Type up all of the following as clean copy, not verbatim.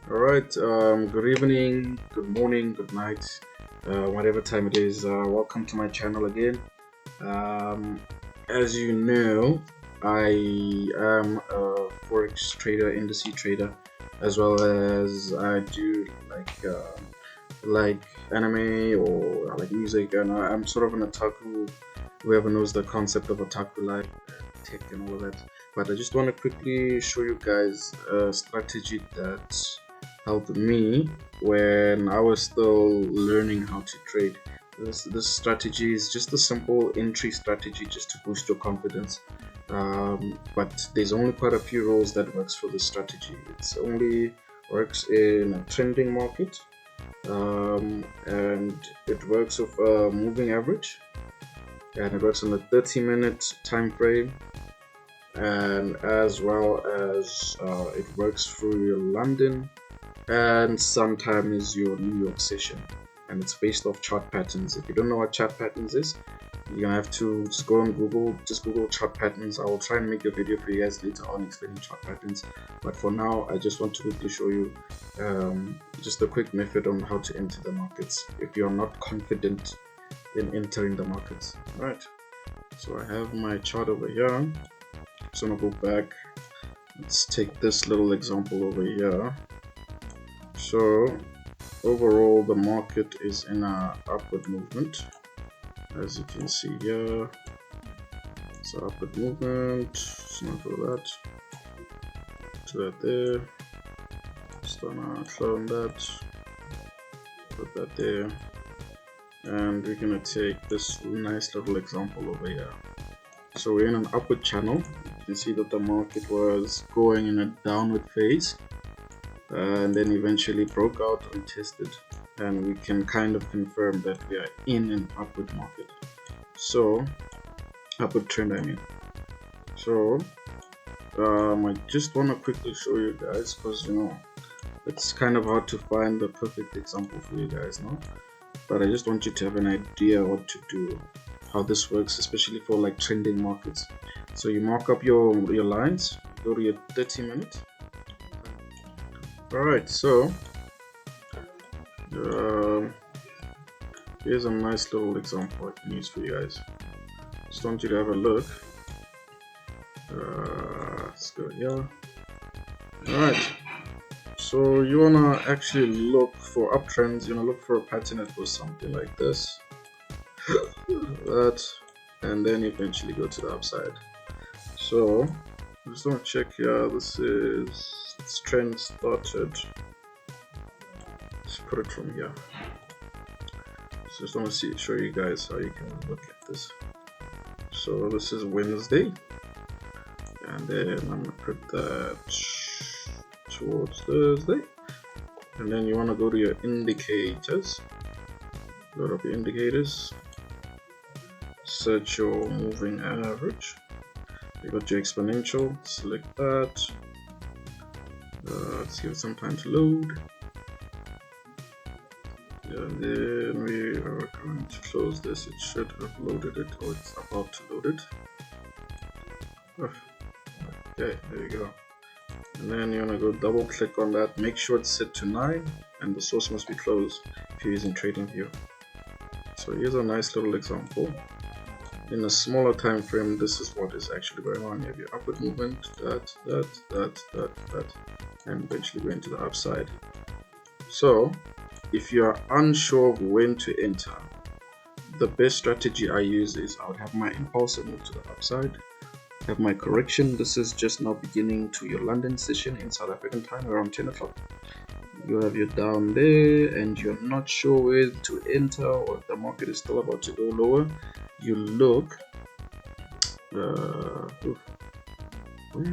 All right. Good evening, good morning, good night, whatever time it is. Welcome to my channel again. Um, as you know, I am a forex trader, indice trader, as well as I do like anime or like music, and I'm sort of an otaku. Whoever knows the concept of otaku, like tech and all of that. But I just want to quickly show you guys a strategy that helped me when I was still learning how to trade. This strategy is just a simple entry strategy just to boost your confidence. But there's only quite a few rules that works for this strategy. It's only works in a trending market, and it works with a moving average, and it works on a 30-minute time frame, and as well as it works through your London and sometimes your New York session, and it's based off chart patterns. If you don't know what chart patterns is, you're gonna have to just go on Google, just Google chart patterns. I will try and make a video for you guys later on explaining chart patterns, but for now I just want to quickly show you just a quick method on how to enter the markets if you're not confident in entering the markets. All right, so I have my chart over here. So I'm gonna go back. Let's take this little example over here. So overall the market is in a upward movement, as you can see here. It's an upward movement. Just gonna do that to that there. Just gonna clone that, put that there, and we're gonna take this nice little example over here. So we're in an upward channel. You can see that the market was going in a downward phase, and then eventually broke out and tested, and we can kind of confirm that we are in an upward market. So upward trend, I mean. So I just want to quickly show you guys, because it's kind of hard to find the perfect example for you guys now, but I just want you to have an idea what to do, how this works, especially for like trending markets. So you mark up your lines, go to your 30-minute. Alright, so here's a nice little example I can use for you guys. Just want you to have a look. Let's go here. Alright, so you wanna actually look for uptrends. You wanna look for a pattern that goes something like this, that, and then eventually go to the upside. So I just want to check here. This trend started. Let's put it from here. So just want to show you guys how you can look at this. So this is Wednesday, and then I'm gonna put that towards Thursday, and then you want to go to your indicators. Load up your indicators. Search your moving average. You got your exponential. Select that. Let's give it some time to load. And then we are going to close this. It should have loaded it, or it's about to load it. Okay, there you go. And then you want to go double click on that. Make sure it's set to 9, and the source must be closed if you're using TradingView. So here's a nice little example. In a smaller time frame, this is what is actually going on. You have your upward movement, that, and eventually going to the upside. So if you are unsure of when to enter, the best strategy I use is I would have my impulse move to the upside, have my correction. This is just now beginning to your London session in South African time around 10 o'clock. You have your down there, and you're not sure where to enter, or if the market is still about to go lower. You look. Where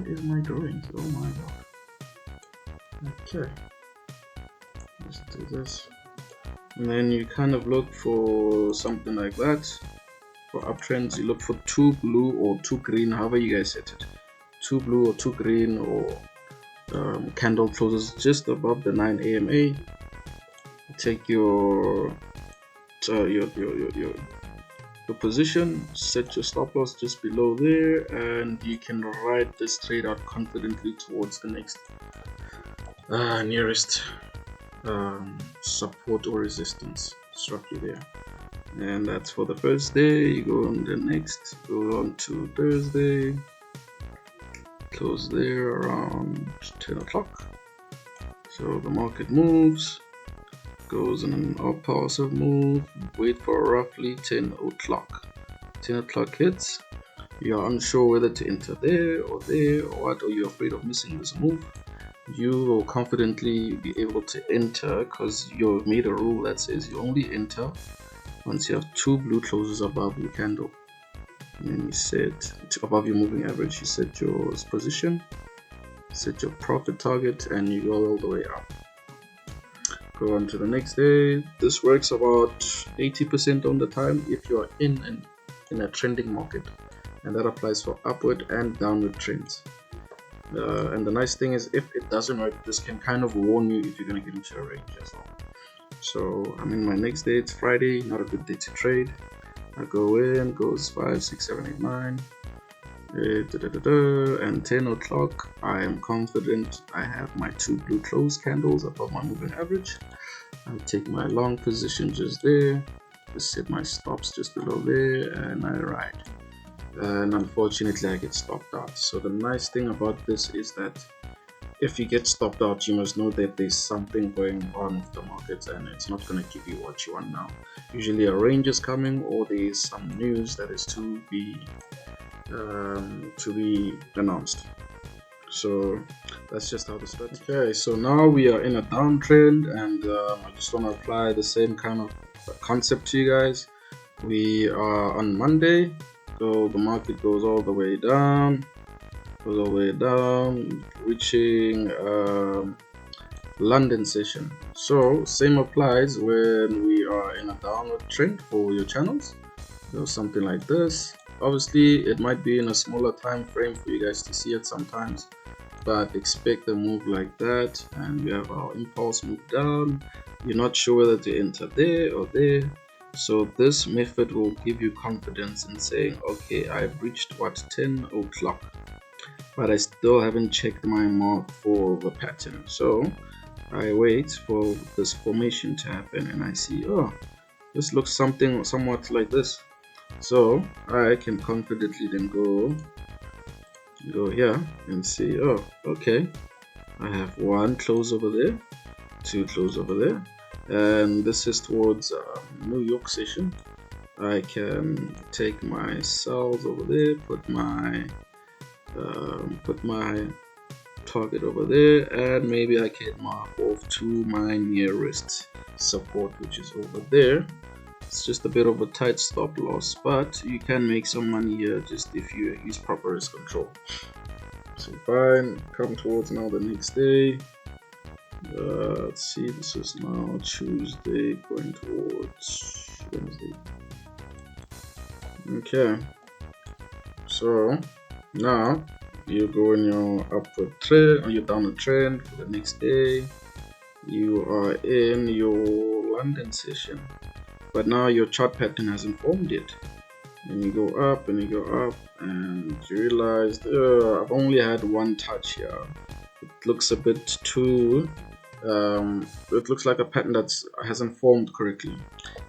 is my drawings? Oh my god. Okay. Let's do this. And then you kind of look for something like that. For uptrends, you look for 2 blue or 2 green, however you guys set it. 2 blue or 2 green, or candle closes just above the 9 AMA. Take your position, set your stop loss just below there, and you can ride this trade out confidently towards the next nearest support or resistance. It's roughly there. And that's for the first day. You go on the next, go on to Thursday, close there around 10 o'clock. So the market moves, goes in an impulsive move, wait for roughly 10 o'clock. 10 o'clock hits, you are unsure whether to enter there or what, or you're afraid of missing this move. You will confidently be able to enter because you've made a rule that says you only enter once you have 2 blue closes above your candle. And then you set above your moving average, you set your position, set your profit target, and you go all the way up. Go on to the next day. This works about 80% on the time if you are in a trending market, and that applies for upward and downward trends. And the nice thing is, if it doesn't work, this can kind of warn you if you're going to get into a range as well. So I'm in my next day. It's Friday, not a good day to trade. I go in, goes 5, 6, 7, 8, 9, and 10 o'clock. I am confident I have my 2 blue close candles above my moving average. I take my long position just there, just set my stops just below there, and I ride. And unfortunately I get stopped out. So the nice thing about this is that if you get stopped out, you must know that there's something going on with the markets and it's not going to give you what you want now. Usually a range is coming, or there's some news that is to be announced. So that's just how the strategy. Okay, so now we are in a downtrend, and I just want to apply the same kind of concept to you guys. We are on Monday. So the market goes all the way down, reaching London session. So same applies when we are in a downward trend for your channels. So something like this. Obviously it might be in a smaller time frame for you guys to see it sometimes, but expect a move like that. And we have our impulse move down. You're not sure whether to enter there or there. So this method will give you confidence in saying, okay, I've reached 10 o'clock, but I still haven't checked my mark for the pattern. So I wait for this formation to happen, and I see, oh, this looks somewhat like this. So I can confidently then go here and see, oh, okay, I have 1 close over there, 2 close over there, and this is towards New York session. I can take my cells over there, put my target over there, and maybe I can mark off to my nearest support, which is over there. It's just a bit of a tight stop loss, but you can make some money here just if you use proper risk control. So fine, come towards now the next day. Let's see, this is now Tuesday going towards Wednesday. Okay, so now you go in your upward trend or your downward trend for the next day. You are in your London session, but now your chart pattern hasn't formed yet. And you go up and you go up, and you realize I've only had 1 touch here. It looks a bit too it looks like a pattern that hasn't formed correctly.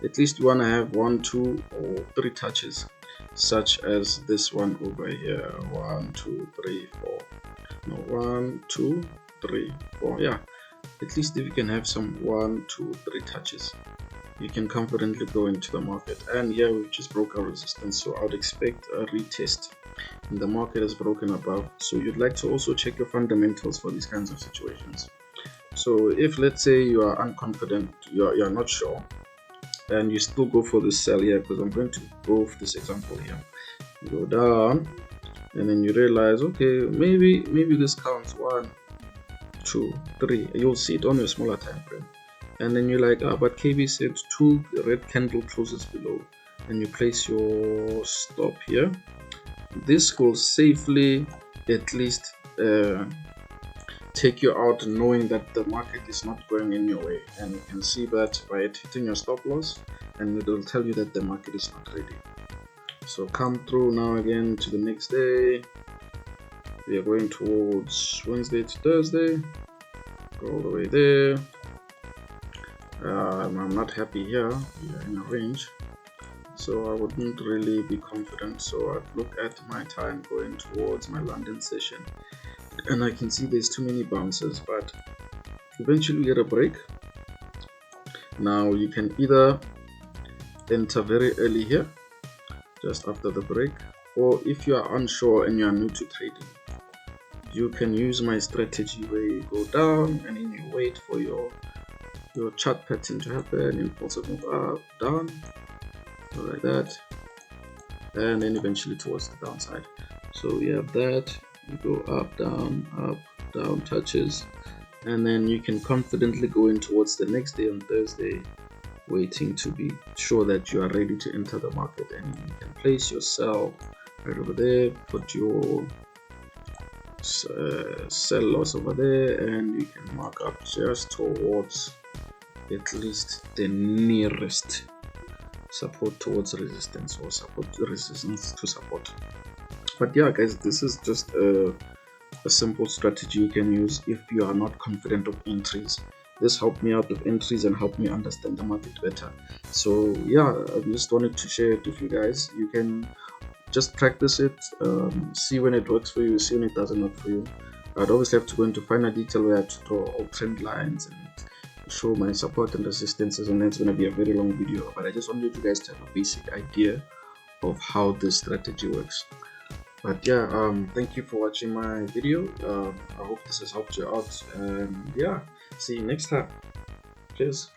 At least you want to have 1, 2, or 3 touches, such as this one over here. 1, 2, 3, 4. No, 1, 2, 3, 4. Yeah, at least if you can have some 1, 2, 3 touches, you can confidently go into the market. And yeah, we just broke our resistance, so I would expect a retest. And the market has broken above, so you'd like to also check your fundamentals for these kinds of situations. So if, let's say, you are unconfident, you're not sure, and you still go for this sell here, because I'm going to go for this example here. You go down, and then you realize, okay, maybe this counts 1, 2, 3. You'll see it on your smaller time frame, and then you're like, but KB said 2 red candle closes below, and you place your stop here. This will safely at least take you out, knowing that the market is not going in your way, and you can see that by hitting your stop loss, and it will tell you that the market is not ready. So come through now again to the next day. We are going towards Wednesday to Thursday. go all the way there. I'm not happy here. We are in a range, so I wouldn't really be confident. So I'd look at my time going towards my London session, and I can see there's too many bounces, but eventually we get a break. Now you can either enter very early here, just after the break, or if you are unsure and you are new to trading, you can use my strategy where you go down and then you wait for your chart pattern to happen, impulsive move up, down, like that, and then eventually towards the downside. So we have that, you go up, down, touches, and then you can confidently go in towards the next day on Thursday, waiting to be sure that you are ready to enter the market, and you can place your sell right over there, put your sell loss over there, and you can mark up just towards at least the nearest support towards resistance, or resistance to support. But yeah guys, this is just a simple strategy you can use if you are not confident of entries. This helped me out with entries and helped me understand the market better. So yeah, I just wanted to share it with you guys. You can just practice it, see when it works for you, see when it doesn't work for you. I'd obviously have to go into finer detail where I have to draw all trend lines and show my support and resistances, and that's going to be a very long video, but I just wanted you guys to have a basic idea of how this strategy works. But yeah, thank you for watching my video. I hope this has helped you out, and yeah, see you next time. Cheers.